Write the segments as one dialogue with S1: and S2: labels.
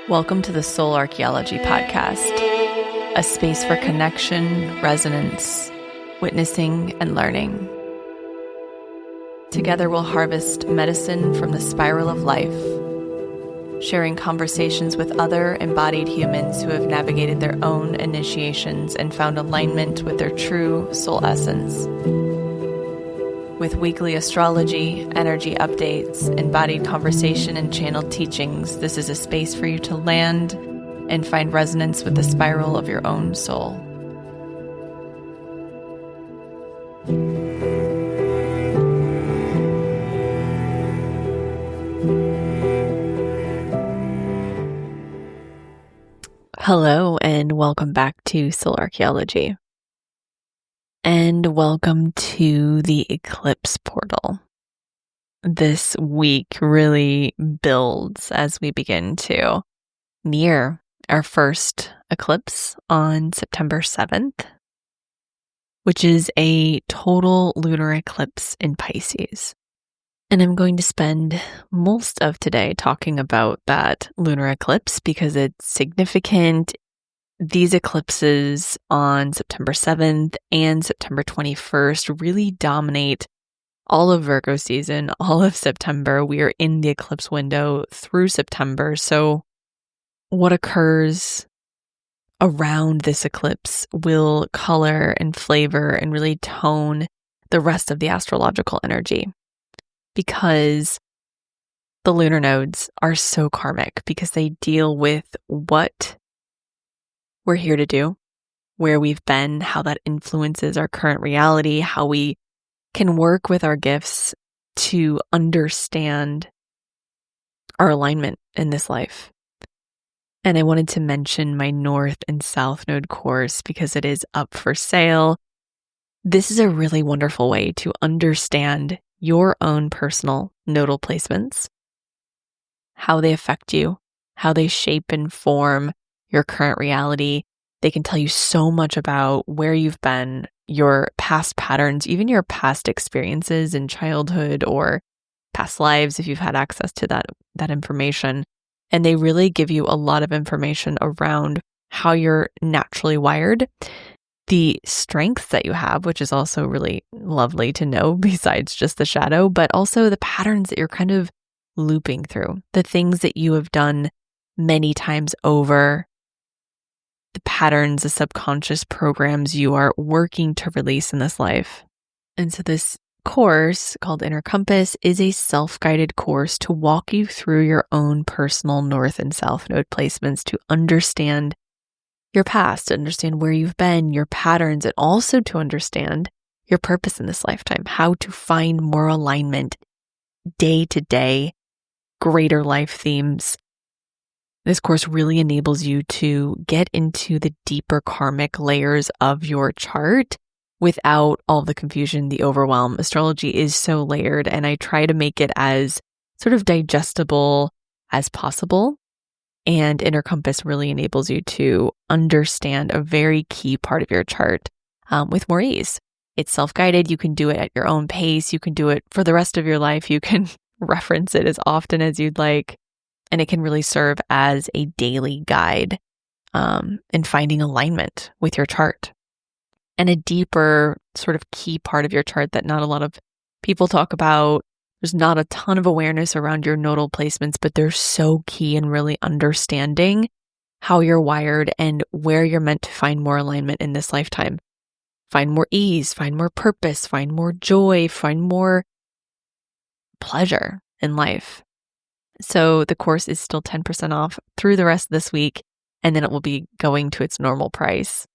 S1: Welcome to the Soul Archaeology podcast, a space for connection, resonance, witnessing, and learning. Together we'll harvest medicine from the spiral of life, sharing conversations with other embodied humans who have navigated their own initiations and found alignment with their true soul essence. With weekly astrology, energy updates, embodied conversation, and channeled teachings, this is a space for you to land and find resonance with the spiral of your own soul. Hello, and welcome back to Soul Archaeology. And welcome to the eclipse portal. This week really builds as we begin to near our first eclipse on September 7th, which is a total lunar eclipse in Pisces. And I'm going to spend most of today talking about that lunar eclipse because it's significant. These eclipses on September 7th and September 21st really dominate all of Virgo season, all of September. We are in the eclipse window through September. So what occurs around this eclipse will color and flavor and really tone the rest of the astrological energy, because the lunar nodes are so karmic, because they deal with what we're here to do, where we've been, how that influences our current reality, how we can work with our gifts to understand our alignment in this life. And I wanted to mention my North and South Node course because it is up for sale. This is a really wonderful way to understand your own personal nodal placements, how they affect you, how they shape and form your current reality. They can tell you so much about where you've been, your past patterns, even your past experiences in childhood or past lives if you've had access to that information. And they really give you a lot of information around how you're naturally wired, the strengths that you have, which is also really lovely to know besides just the shadow, but also the patterns that you're kind of looping through, the things that you have done many times over, the patterns, the subconscious programs you are working to release in this life. And so this course called Inner Compass is a self-guided course to walk you through your own personal North and South Node placements to understand your past, to understand where you've been, your patterns, and also to understand your purpose in this lifetime, how to find more alignment day to day, greater life themes. This course really enables you to get into the deeper karmic layers of your chart without all the confusion, the overwhelm. Astrology is so layered, and I try to make it as sort of digestible as possible. And Inner Compass really enables you to understand a very key part of your chart with more ease. It's self-guided. You can do it at your own pace. You can do it for the rest of your life. You can reference it as often as you'd like. And it can really serve as a daily guide in finding alignment with your chart. And a deeper sort of key part of your chart that not a lot of people talk about. There's not a ton of awareness around your nodal placements, but they're so key in really understanding how you're wired and where you're meant to find more alignment in this lifetime. Find more ease, find more purpose, find more joy, find more pleasure in life. So the course is still 10% off through the rest of this week, and then it will be going to its normal price.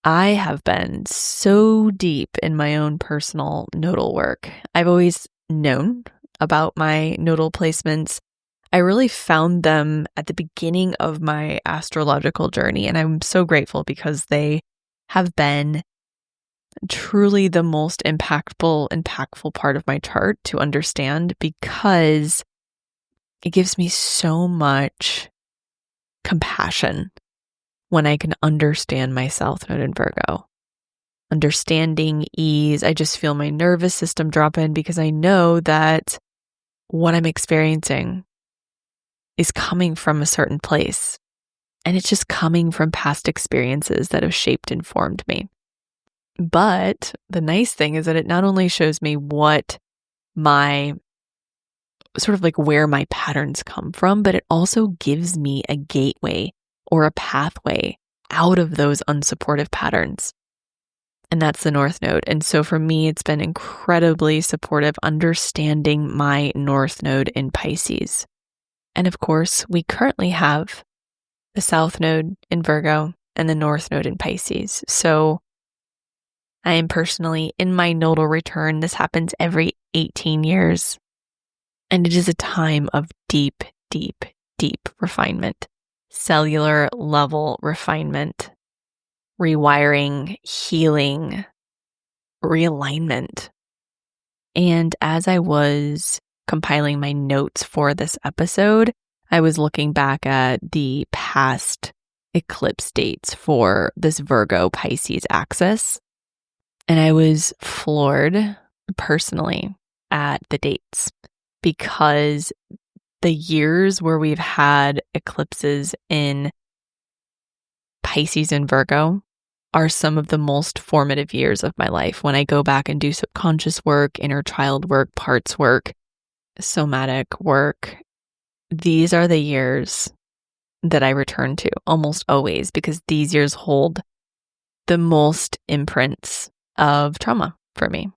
S1: I have been so deep in my own personal nodal work. I've always known about my nodal placements. I really found them at the beginning of my astrological journey, and I'm so grateful because they have been truly the most impactful part of my chart to understand, because it gives me so much compassion when I can understand my South Node in Virgo. Understanding, ease, I just feel my nervous system drop in because I know that what I'm experiencing is coming from a certain place. And it's just coming from past experiences that have shaped and formed me. But the nice thing is that it not only shows me what my sort of like where my patterns come from, but it also gives me a gateway or a pathway out of those unsupportive patterns. And that's the North Node. And so for me, it's been incredibly supportive understanding my North Node in Pisces. And of course, we currently have the South Node in Virgo and the North Node in Pisces. So I am personally in my nodal return. This happens every 18 years. And it is a time of deep, deep, deep refinement, cellular level refinement, rewiring, healing, realignment. And as I was compiling my notes for this episode, I was looking back at the past eclipse dates for this Virgo Pisces axis. And I was floored personally at the dates because the years where we've had eclipses in Pisces and Virgo are some of the most formative years of my life. When I go back and do subconscious work, inner child work, parts work, somatic work, these are the years that I return to almost always because these years hold the most imprints of trauma for me.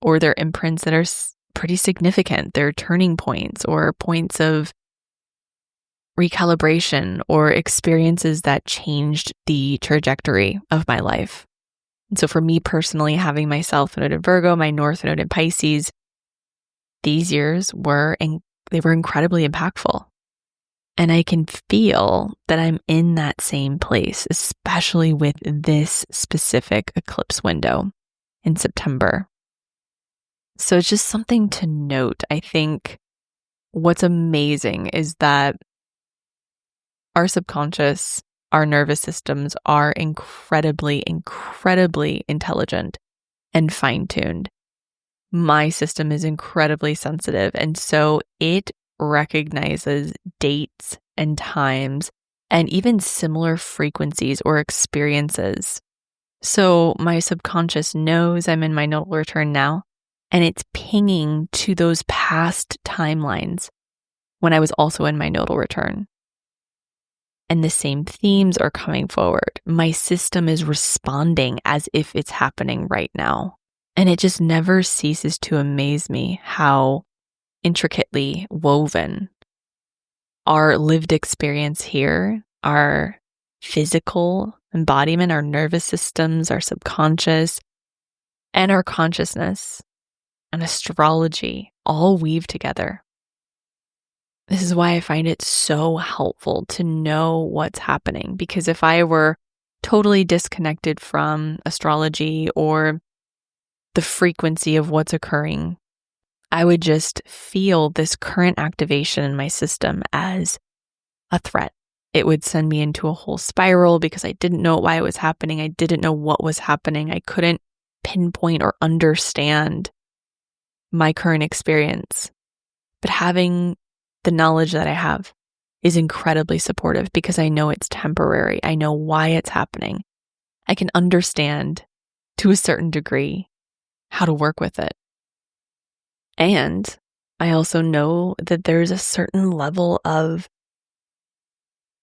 S1: Or they're imprints that are pretty significant. They're turning points or points of recalibration or experiences that changed the trajectory of my life. And so for me personally, having my South Node in Virgo, my North Node in Pisces, these years were incredibly impactful. And I can feel that I'm in that same place, especially with this specific eclipse window in September. So it's just something to note. I think what's amazing is that our subconscious, our nervous systems are incredibly, incredibly intelligent and fine-tuned. My system is incredibly sensitive, and so it recognizes dates and times and even similar frequencies or experiences. So my subconscious knows I'm in my nodal return now, and it's pinging to those past timelines when I was also in my nodal return. And the same themes are coming forward. My system is responding as if it's happening right now. And it just never ceases to amaze me how intricately woven our lived experience here, our physical embodiment, our nervous systems, our subconscious, and our consciousness and astrology all weave together. This is why I find it so helpful to know what's happening, because if I were totally disconnected from astrology or the frequency of what's occurring, I would just feel this current activation in my system as a threat. It would send me into a whole spiral because I didn't know why it was happening. I didn't know what was happening. I couldn't pinpoint or understand my current experience. But having the knowledge that I have is incredibly supportive because I know it's temporary. I know why it's happening. I can understand to a certain degree how to work with it. And I also know that there's a certain level of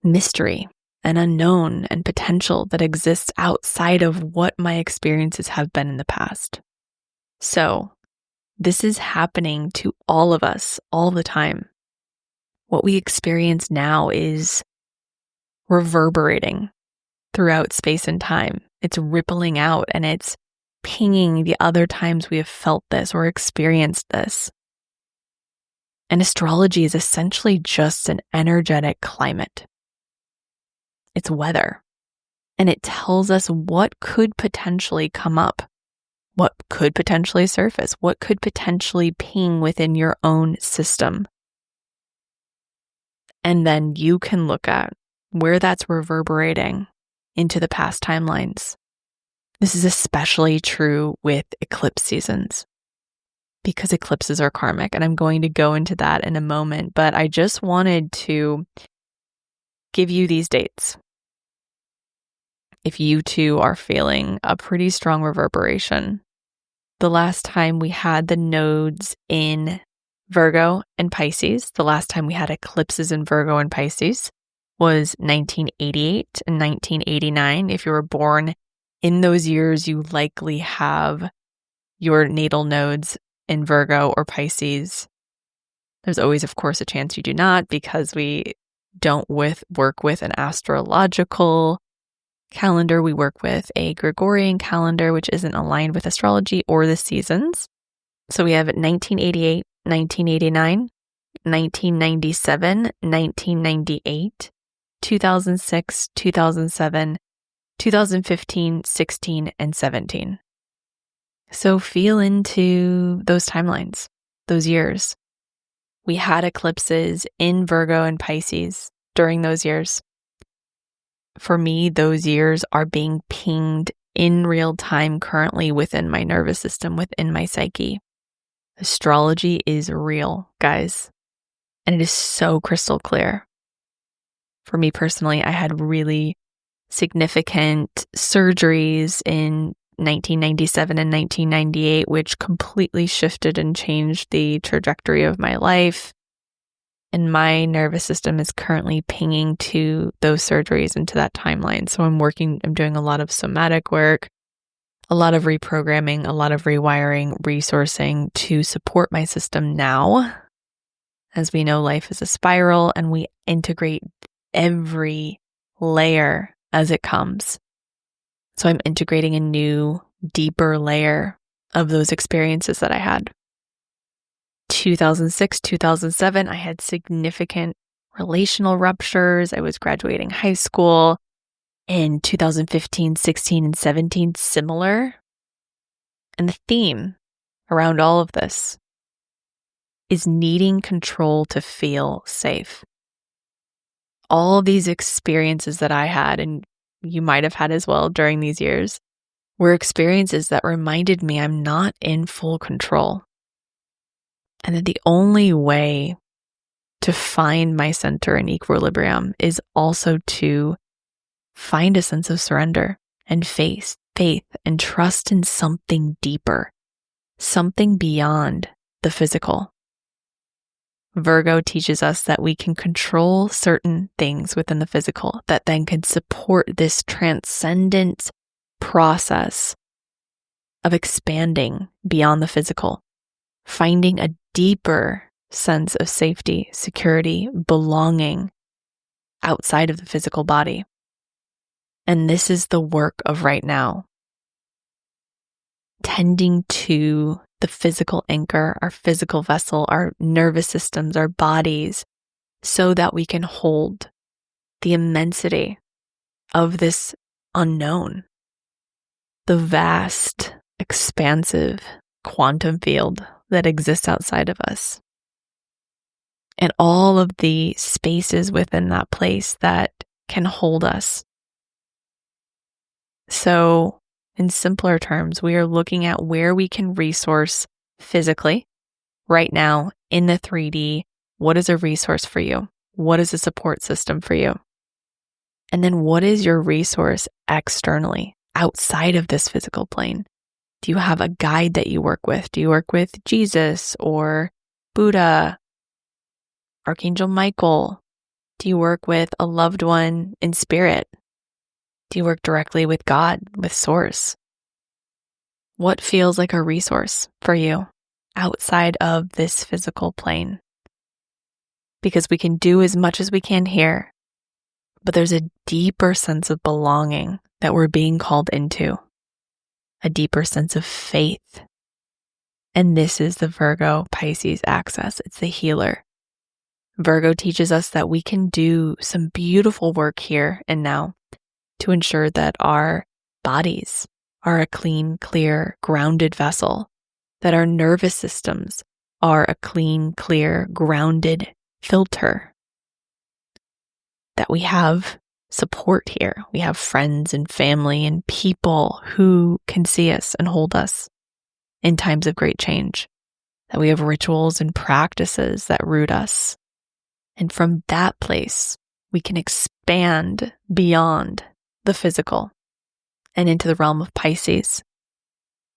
S1: mystery and unknown and potential that exists outside of what my experiences have been in the past. So this is happening to all of us all the time. What we experience now is reverberating throughout space and time. It's rippling out and it's pinging the other times we have felt this or experienced this. And astrology is essentially just an energetic climate. It's weather. And it tells us what could potentially come up, what could potentially surface, what could potentially ping within your own system. And then you can look at where that's reverberating into the past timelines. This is especially true with eclipse seasons because eclipses are karmic, and I'm going to go into that in a moment, but I just wanted to give you these dates. If you too are feeling a pretty strong reverberation, the last time we had the nodes in Virgo and Pisces, the last time we had eclipses in Virgo and Pisces was 1988 and 1989. If you were born in those years, you likely have your natal nodes in Virgo or Pisces. There's always, of course, a chance you do not, because we don't work with an astrological calendar. We work with a Gregorian calendar, which isn't aligned with astrology or the seasons. So we have 1988, 1989, 1997, 1998, 2006, 2007, 2015, 16, and 17. So feel into those timelines, those years. We had eclipses in Virgo and Pisces during those years. For me, those years are being pinged in real time currently within my nervous system, within my psyche. Astrology is real, guys, and it is so crystal clear. For me personally, I had really significant surgeries in 1997 and 1998, which completely shifted and changed the trajectory of my life. And my nervous system is currently pinging to those surgeries and to that timeline. So I'm doing a lot of somatic work, a lot of reprogramming, a lot of rewiring, resourcing to support my system now. As we know, life is a spiral, and we integrate every layer as it comes. So I'm integrating a new, deeper layer of those experiences that I had. 2006, 2007, I had significant relational ruptures. I was graduating high school. In 2015, 16, and 17, similar. And the theme around all of this is needing control to feel safe. All these experiences that I had, and you might have had as well during these years, were experiences that reminded me I'm not in full control. And that the only way to find my center and equilibrium is also to find a sense of surrender and faith and trust in something deeper, something beyond the physical. Virgo teaches us that we can control certain things within the physical that then can support this transcendent process of expanding beyond the physical, finding a deeper sense of safety, security, belonging outside of the physical body. And this is the work of right now. Tending to the physical anchor, our physical vessel, our nervous systems, our bodies, so that we can hold the immensity of this unknown, the vast, expansive quantum field that exists outside of us, and all of the spaces within that place that can hold us. So, in simpler terms, we are looking at where we can resource physically right now in the 3D. What is a resource for you? What is a support system for you? And then what is your resource externally outside of this physical plane? Do you have a guide that you work with? Do you work with Jesus or Buddha, Archangel Michael? Do you work with a loved one in spirit? Do you work directly with God, with Source? What feels like a resource for you outside of this physical plane? Because we can do as much as we can here, but there's a deeper sense of belonging that we're being called into, a deeper sense of faith. And this is the Virgo Pisces axis. It's the healer. Virgo teaches us that we can do some beautiful work here and now to ensure that our bodies are a clean, clear, grounded vessel, that our nervous systems are a clean, clear, grounded filter, that we have support here. We have friends and family and people who can see us and hold us in times of great change. that we have rituals and practices that root us. And from that place, we can expand beyond the physical and into the realm of Pisces.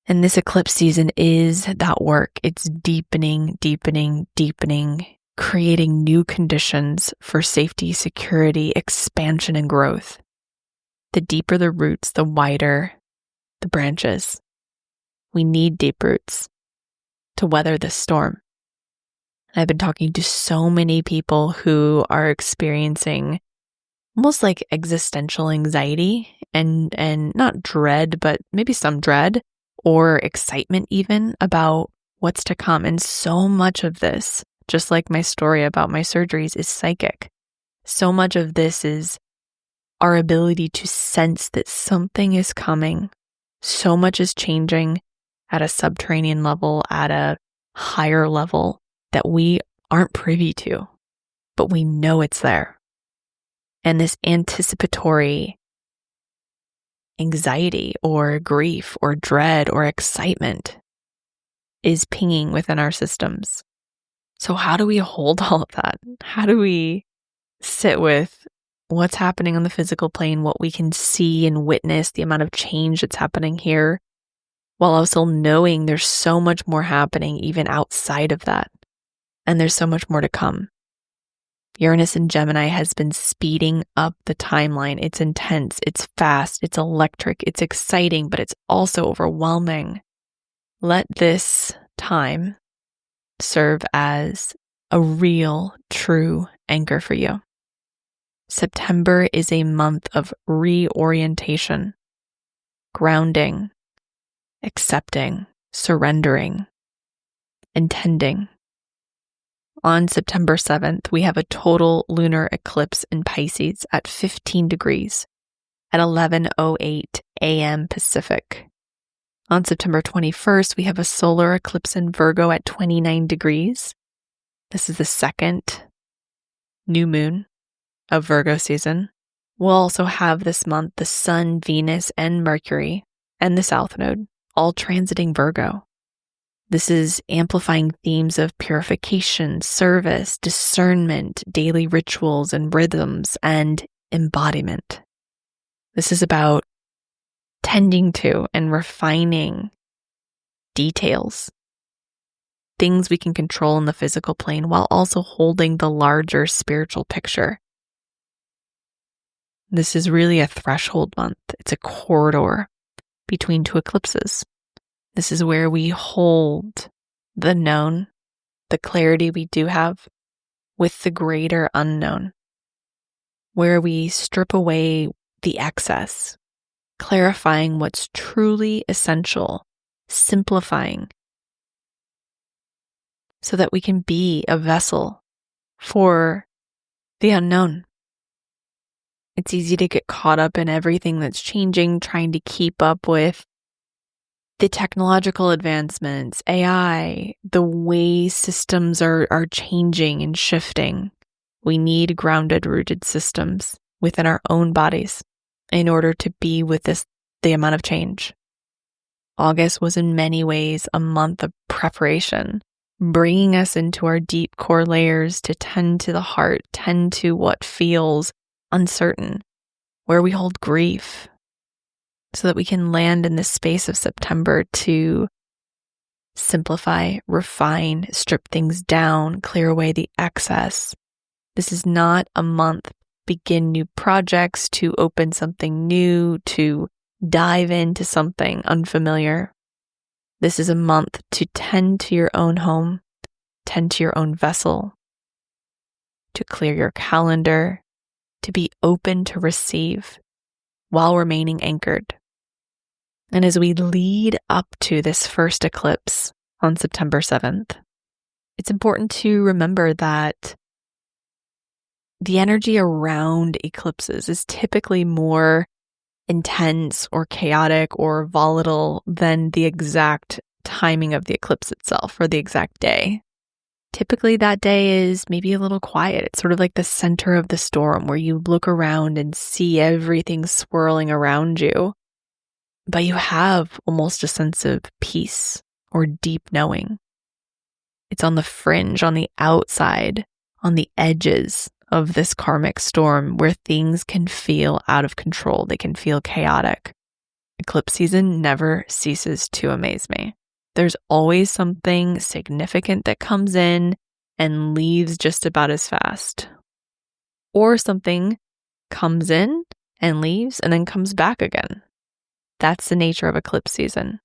S1: And this eclipse season is that work. It's deepening, creating new conditions for safety, security, expansion, and growth. The deeper the roots, the wider the branches. We need deep roots to weather this storm. I've been talking to so many people who are experiencing almost like existential anxiety and not dread, but maybe some dread or excitement even about what's to come. And so much of this, just like my story about my surgeries, is psychic. So much of this is our ability to sense that something is coming. So much is changing at a subterranean level, at a higher level that we aren't privy to, but we know it's there. And this anticipatory anxiety or grief or dread or excitement is pinging within our systems. So how do we hold all of that? How do we sit with what's happening on the physical plane, what we can see and witness, the amount of change that's happening here, while also knowing there's so much more happening even outside of that. And there's so much more to come. Uranus in Gemini has been speeding up the timeline. It's intense, it's fast, it's electric, it's exciting, but it's also overwhelming. Let this time serve as a real, true anchor for you. September is a month of reorientation, grounding, accepting, surrendering, intending. On September 7th, we have a total lunar eclipse in Pisces at 15 degrees at 11:08 a.m. Pacific. On September 21st, we have a solar eclipse in Virgo at 29 degrees. This is the second new moon of Virgo season. We'll also have this month the Sun, Venus, and Mercury, and the South Node, all transiting Virgo. This is amplifying themes of purification, service, discernment, daily rituals and rhythms, and embodiment. This is about tending to and refining details, things we can control in the physical plane while also holding the larger spiritual picture. This is really a threshold month. It's a corridor between two eclipses. This is where we hold the known, the clarity we do have, with the greater unknown, where we strip away the excess, clarifying what's truly essential, simplifying, so that we can be a vessel for the unknown. It's easy to get caught up in everything that's changing, trying to keep up with the technological advancements, AI, the way systems are changing and shifting. We need grounded, rooted systems within our own bodies in order to be with the amount of change. August was in many ways a month of preparation, bringing us into our deep core layers to tend to the heart, tend to what feels uncertain, where we hold grief, so that we can land in this space of September to simplify, refine, strip things down, clear away the excess. This is not a month to begin new projects, to open something new, to dive into something unfamiliar. This is a month to tend to your own home, tend to your own vessel, to clear your calendar, to be open to receive while remaining anchored. And as we lead up to this first eclipse on September 7th, it's important to remember that the energy around eclipses is typically more intense or chaotic or volatile than the exact timing of the eclipse itself or the exact day. Typically that day is maybe a little quiet. It's sort of like the center of the storm where you look around and see everything swirling around you, but you have almost a sense of peace or deep knowing. It's on the fringe, on the outside, on the edges of this karmic storm where things can feel out of control. They can feel chaotic. Eclipse season never ceases to amaze me. There's always something significant that comes in and leaves just about as fast. Or something comes in and leaves and then comes back again. That's the nature of eclipse season.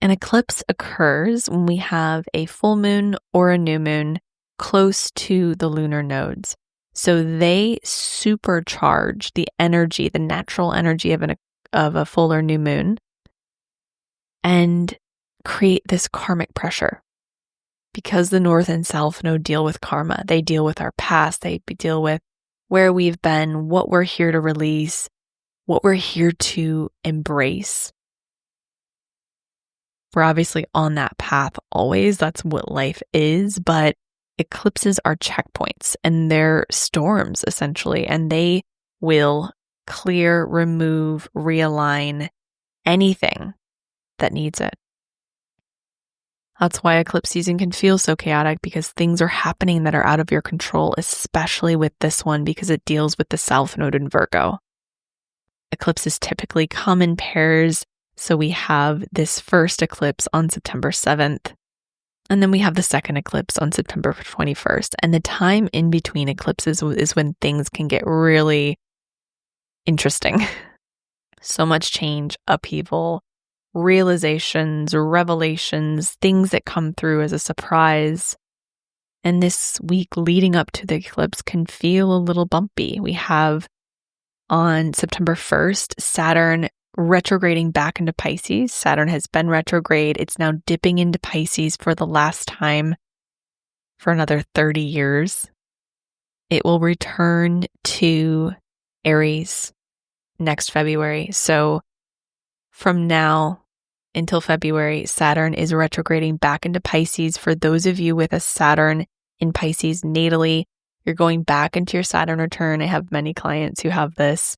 S1: An eclipse occurs when we have a full moon or a new moon close to the lunar nodes. So they supercharge the energy, the natural energy of a full or new moon, and create this karmic pressure. Because the North and South node deal with karma. They deal with our past. They deal with where we've been, what we're here to release, what we're here to embrace. We're obviously on that path always. That's what life is. But eclipses are checkpoints and they're storms essentially. And they will clear, remove, realign anything that needs it. That's why eclipse season can feel so chaotic, because things are happening that are out of your control, especially with this one because it deals with the South Node in Virgo. Eclipses typically come in pairs. So we have this first eclipse on September 7th, and then we have the second eclipse on September 21st. And the time in between eclipses is when things can get really interesting. So much change, upheaval, realizations, revelations, things that come through as a surprise. And this week leading up to the eclipse can feel a little bumpy. We have on September 1st, Saturn retrograding back into Pisces. Saturn has been retrograde. It's now dipping into Pisces for the last time for another 30 years. It will return to Aries next February. So from now until February, Saturn is retrograding back into Pisces. For those of you with a Saturn in Pisces natally, you're going back into your Saturn return. I have many clients who have this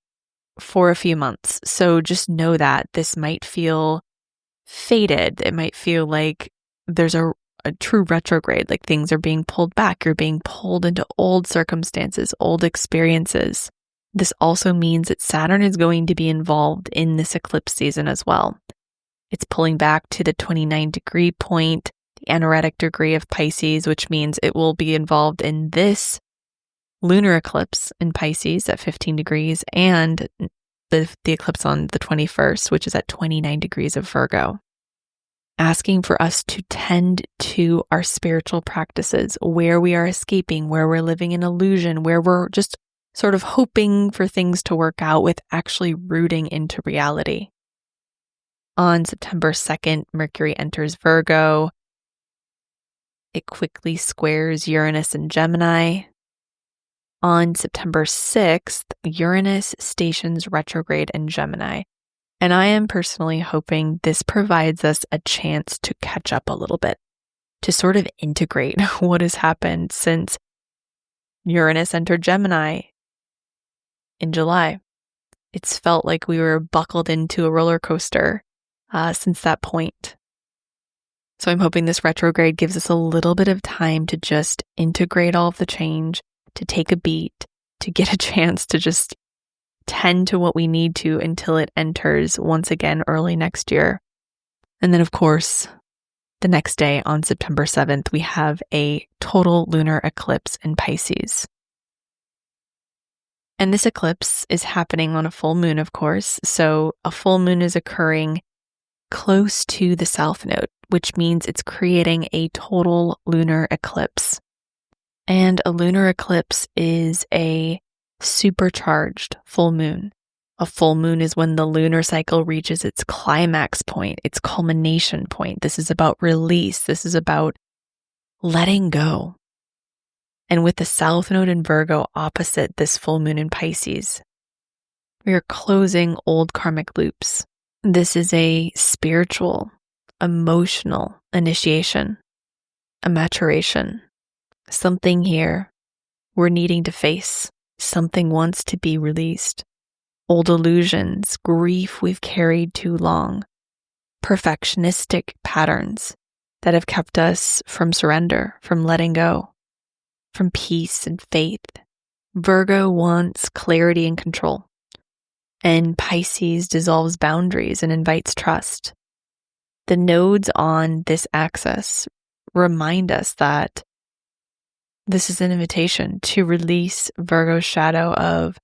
S1: for a few months. So just know that this might feel fated. It might feel like there's a true retrograde, like things are being pulled back. You're being pulled into old circumstances, old experiences. This also means that Saturn is going to be involved in this eclipse season as well. It's pulling back to the 29-degree point, the anaretic degree of Pisces, which means it will be involved in this lunar eclipse in Pisces at 15 degrees and the eclipse on the 21st, which is at 29 degrees of Virgo. Asking for us to tend to our spiritual practices, where we are escaping, where we're living in illusion, where we're just sort of hoping for things to work out with actually rooting into reality. On September 2nd, Mercury enters Virgo. It quickly squares Uranus and Gemini. On September 6th, Uranus stations retrograde in Gemini. And I am personally hoping this provides us a chance to catch up a little bit, to sort of integrate what has happened since Uranus entered Gemini in July. It's felt like we were buckled into a roller coaster since that point. So I'm hoping this retrograde gives us a little bit of time to just integrate all of the change, to take a beat, to get a chance to just tend to what we need to until it enters once again early next year. And then, of course, the next day on September 7th, we have a total lunar eclipse in Pisces. And this eclipse is happening on a full moon, of course. So a full moon is occurring close to the South Node, which means it's creating a total lunar eclipse. And a lunar eclipse is a supercharged full moon. A full moon is when the lunar cycle reaches its climax point, its culmination point. This is about release. This is about letting go. And with the South Node in Virgo opposite this full moon in Pisces, we are closing old karmic loops. This is a spiritual, emotional initiation, a maturation. Something here we're needing to face. Something wants to be released. Old illusions, grief we've carried too long, perfectionistic patterns, that have kept us from surrender, from letting go, from peace and faith. Virgo wants clarity and control, and Pisces dissolves boundaries and invites trust. The nodes on this axis remind us that this is an invitation to release Virgo's shadow of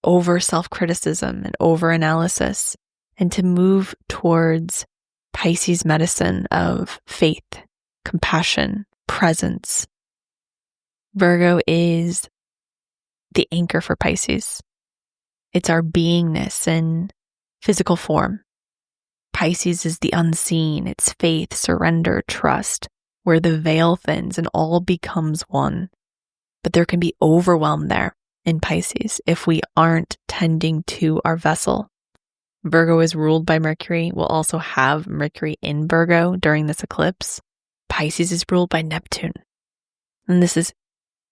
S1: over self-criticism and over-analysis, and to move towards Pisces medicine of faith, compassion, presence. Virgo is the anchor for Pisces. It's our beingness in physical form. Pisces is the unseen. It's faith, surrender, trust, where the veil thins and all becomes one. But there can be overwhelm there in Pisces if we aren't tending to our vessel. Virgo is ruled by Mercury. We'll also have Mercury in Virgo during this eclipse. Pisces is ruled by Neptune. And this is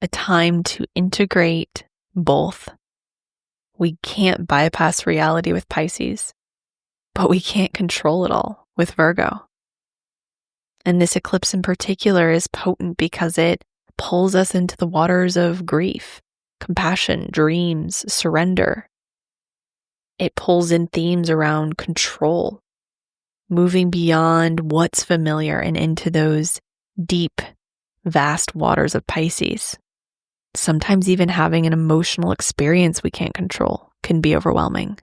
S1: a time to integrate both. We can't bypass reality with Pisces, but we can't control it all with Virgo. And this eclipse in particular is potent because it pulls us into the waters of grief, compassion, dreams, surrender. It pulls in themes around control, moving beyond what's familiar and into those deep, vast waters of Pisces. Sometimes even having an emotional experience we can't control can be overwhelming.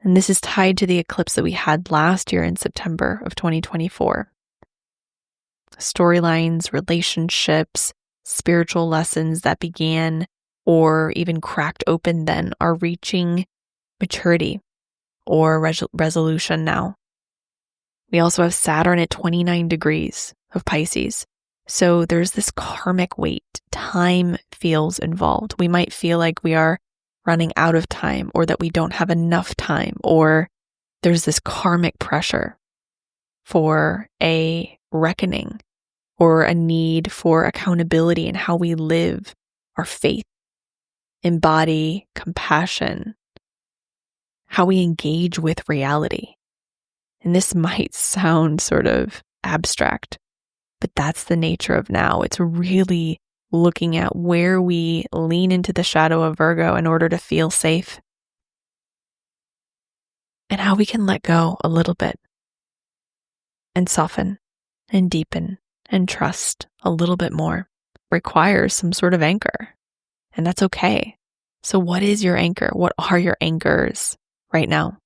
S1: And this is tied to the eclipse that we had last year in September of 2024. Storylines, relationships, spiritual lessons that began or even cracked open then are reaching maturity or resolution now. We also have Saturn at 29 degrees of Pisces. So there's this karmic weight. Time feels involved. We might feel like we are running out of time, or that we don't have enough time, or there's this karmic pressure for a reckoning or a need for accountability in how we live our faith, embody compassion, how we engage with reality. And this might sound sort of abstract, but that's the nature of now. It's really looking at where we lean into the shadow of Virgo in order to feel safe, and how we can let go a little bit and soften and deepen and trust a little bit more. Requires some sort of anchor, and that's okay. So what is your anchor? What are your anchors right now?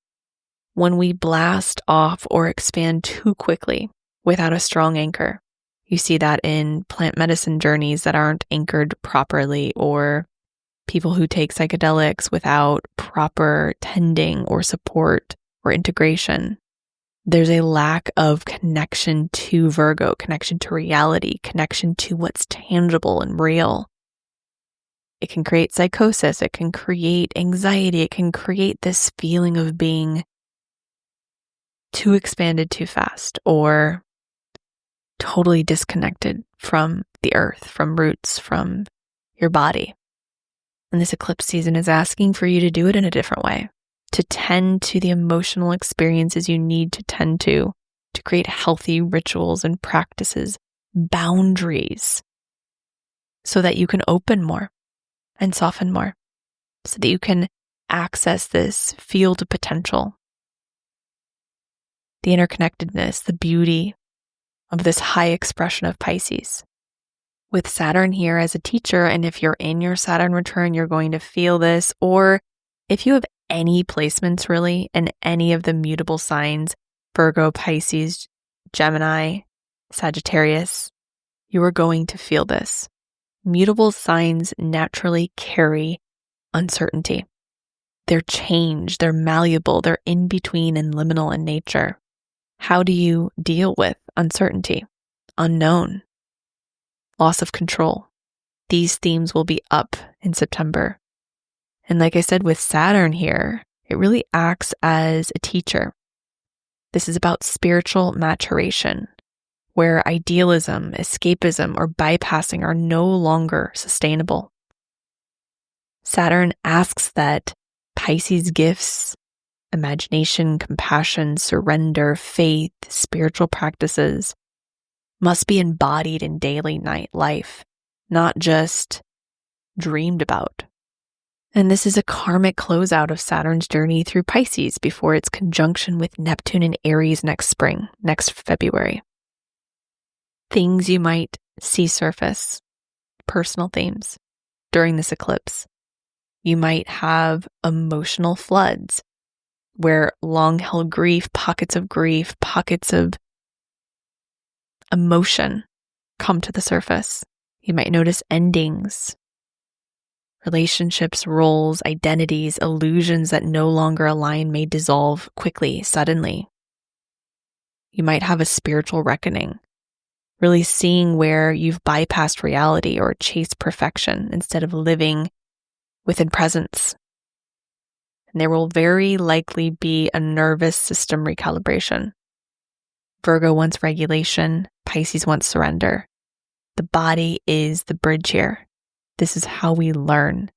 S1: When we blast off or expand too quickly without a strong anchor, you see that in plant medicine journeys that aren't anchored properly, or people who take psychedelics without proper tending or support or integration. There's a lack of connection to Virgo, connection to reality, connection to what's tangible and real. It can create psychosis. It can create anxiety. It can create this feeling of being too expanded too fast, or totally disconnected from the earth, from roots, from your body. And this eclipse season is asking for you to do it in a different way, to tend to the emotional experiences you need to tend to create healthy rituals and practices, boundaries, so that you can open more and soften more, so that you can access this field of potential, the interconnectedness, the beauty of this high expression of Pisces. With Saturn here as a teacher, and if you're in your Saturn return, you're going to feel this, or if you have any placements really in any of the mutable signs, Virgo, Pisces, Gemini, Sagittarius, you are going to feel this. Mutable signs naturally carry uncertainty. They're change, they're malleable, they're in between and liminal in nature. How do you deal with uncertainty, unknown, loss of control? These themes will be up in September. And like I said, with Saturn here, it really acts as a teacher. This is about spiritual maturation, where idealism, escapism, or bypassing are no longer sustainable. Saturn asks that Pisces gifts, imagination, compassion, surrender, faith, spiritual practices, must be embodied in daily night life, not just dreamed about. And this is a karmic closeout of Saturn's journey through Pisces before its conjunction with Neptune in Aries next spring, next February. Things you might see surface, personal themes, during this eclipse. You might have emotional floods where long-held grief, pockets of emotion come to the surface. You might notice endings, relationships, roles, identities, illusions that no longer align may dissolve quickly, suddenly. You might have a spiritual reckoning, really seeing where you've bypassed reality or chased perfection instead of living within presence. And there will very likely be a nervous system recalibration. Virgo wants regulation, Pisces wants surrender. The body is the bridge here. This is how we learn.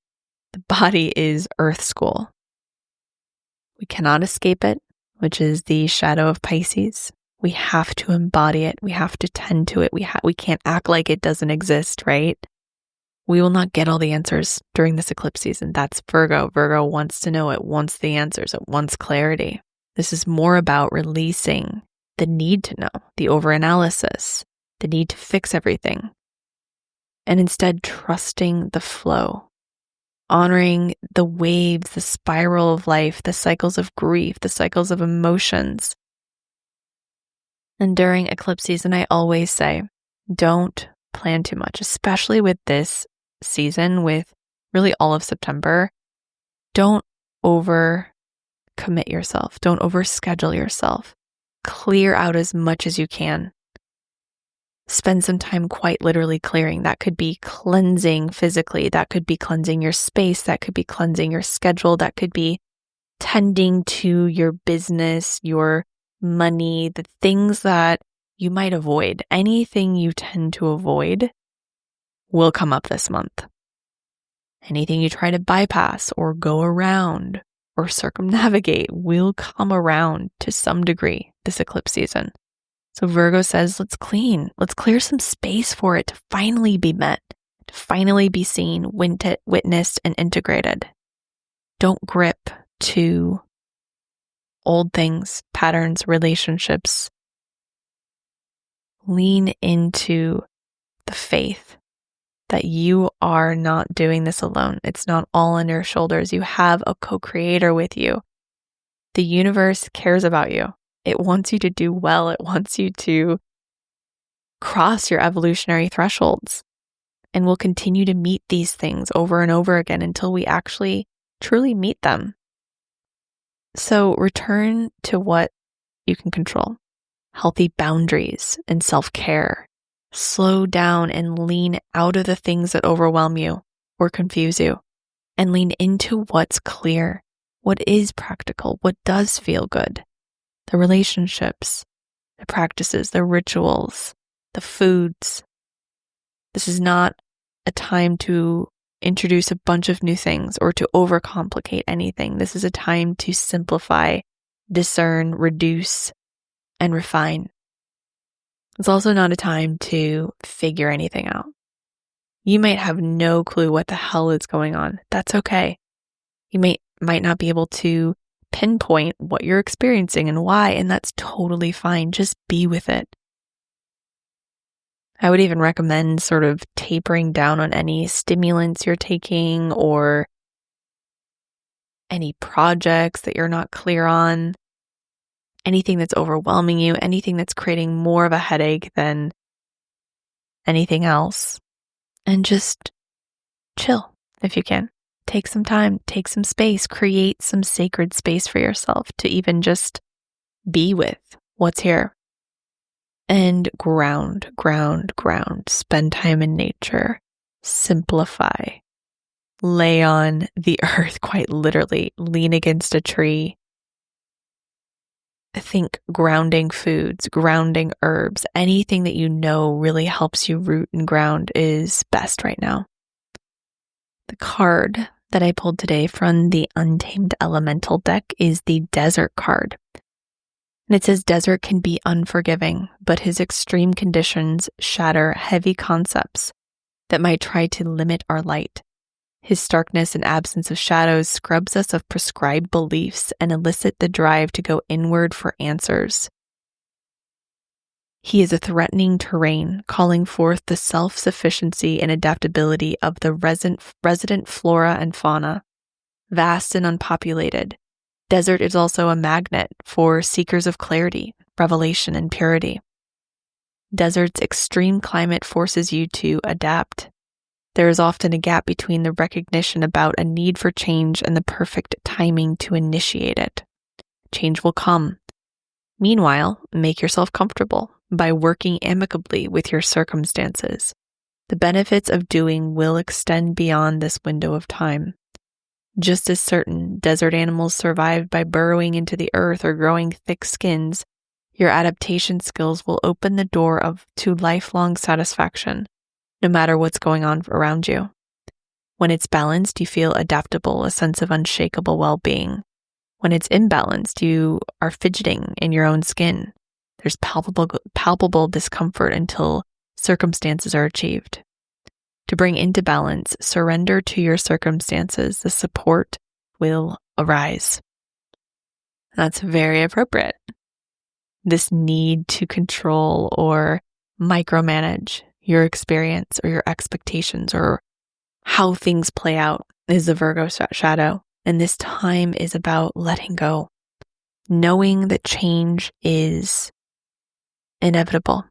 S1: The body is Earth school. We cannot escape it, which is the shadow of Pisces. We have to embody it. We have to tend to it. We can't act like it doesn't exist, right? We will not get all the answers during this eclipse season. That's Virgo. Virgo wants to know. It wants the answers. It wants clarity. This is more about releasing the need to know, the overanalysis, the need to fix everything, and instead trusting the flow, honoring the waves, the spiral of life, the cycles of grief, the cycles of emotions. And during eclipse season, I always say, don't plan too much, especially with this season, with really all of September. Don't overcommit yourself. Don't overschedule yourself. Clear out as much as you can. Spend some time quite literally clearing. That could be cleansing physically. That could be cleansing your space. That could be cleansing your schedule. That could be tending to your business, your money, the things that you might avoid. Anything you tend to avoid will come up this month. Anything you try to bypass or go around or circumnavigate will come around to some degree this eclipse season. So Virgo says, let's clear some space for it to finally be met, to finally be seen, witnessed, and integrated. Don't grip to old things, patterns, relationships. Lean into the faith that you are not doing this alone. It's not all on your shoulders. You have a co-creator with you. The universe cares about you. It wants you to do well. It wants you to cross your evolutionary thresholds. And we'll continue to meet these things over and over again until we actually truly meet them. So return to what you can control. Healthy boundaries and self-care. Slow down and lean out of the things that overwhelm you or confuse you, and lean into what's clear, what is practical, what does feel good. The relationships, the practices, the rituals, the foods. This is not a time to introduce a bunch of new things or to overcomplicate anything. This is a time to simplify, discern, reduce, and refine. It's also not a time to figure anything out. You might have no clue what the hell is going on. That's okay. You might not be able to pinpoint what you're experiencing and why, and that's totally fine. Just be with it. I would even recommend sort of tapering down on any stimulants you're taking or any projects that you're not clear on. Anything that's overwhelming you, anything that's creating more of a headache than anything else. And just chill if you can. Take some time, take some space, create some sacred space for yourself to even just be with what's here. And ground. Spend time in nature. Simplify. Lay on the earth, quite literally. Lean against a tree. Think grounding foods, grounding herbs, anything that you know really helps you root and ground is best right now. The card that I pulled today from the Untamed Elemental deck is the Desert card. And it says desert can be unforgiving, but his extreme conditions shatter heavy concepts that might try to limit our light. His starkness and absence of shadows scrubs us of prescribed beliefs and elicit the drive to go inward for answers. He is a threatening terrain, calling forth the self-sufficiency and adaptability of the resident flora and fauna. Vast and unpopulated, desert is also a magnet for seekers of clarity, revelation, and purity. Desert's extreme climate forces you to adapt. There is often a gap between the recognition about a need for change and the perfect timing to initiate it. Change will come. Meanwhile, make yourself comfortable by working amicably with your circumstances. The benefits of doing will extend beyond this window of time. Just as certain desert animals survived by burrowing into the earth or growing thick skins, your adaptation skills will open the door to lifelong satisfaction, no matter what's going on around you. When it's balanced, you feel adaptable, a sense of unshakable well-being. When it's imbalanced, you are fidgeting in your own skin. There's palpable discomfort until circumstances are achieved. To bring into balance, surrender to your circumstances. The support will arise. That's very appropriate. This need to control or micromanage your experience or your expectations or how things play out is the Virgo shadow. And this time is about letting go, knowing that change is inevitable.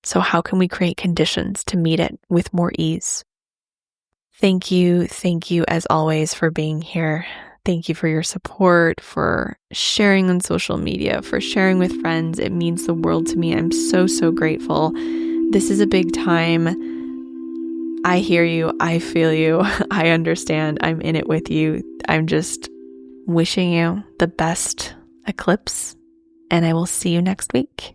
S1: So how can we create conditions to meet it with more ease? Thank you as always for being here. Thank you for your support, for sharing on social media, for sharing with friends. It means the world to me. I'm so grateful. This is a big time. I hear you. I feel you. I understand. I'm in it with you. I'm just wishing you the best eclipse, and I will see you next week.